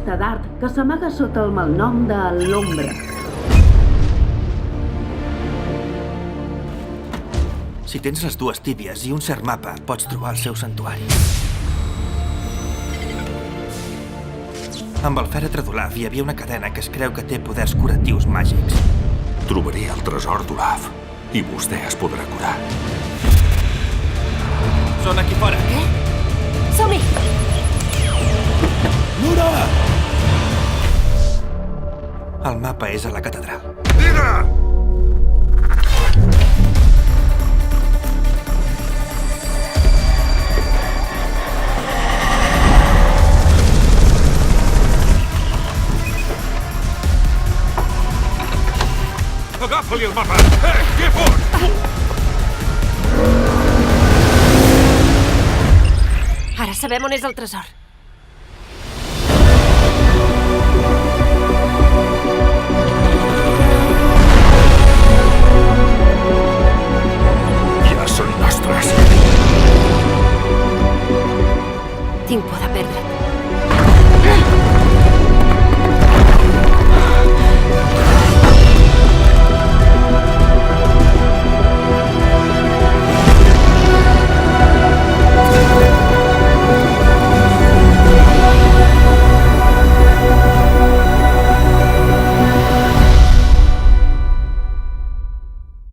artista d'art que s'amaga sota el malnom de l'Ombra. Si tens les dues tíbies i un cert mapa, pots trobar el seu santuari. Amb el fèretre d'Olaf hi havia una cadena que es creu que té poders curatius màgics. Trobaré el tresor d'Olaf i vostè es podrà curar. Són aquí fora. Què? Som-hi! Nura! El mapa és a la catedral. Mira! Agafa-li el mapa! Què fot? Ara sabem on és el tresor. Ja són nostres. Tinc por de perdre't.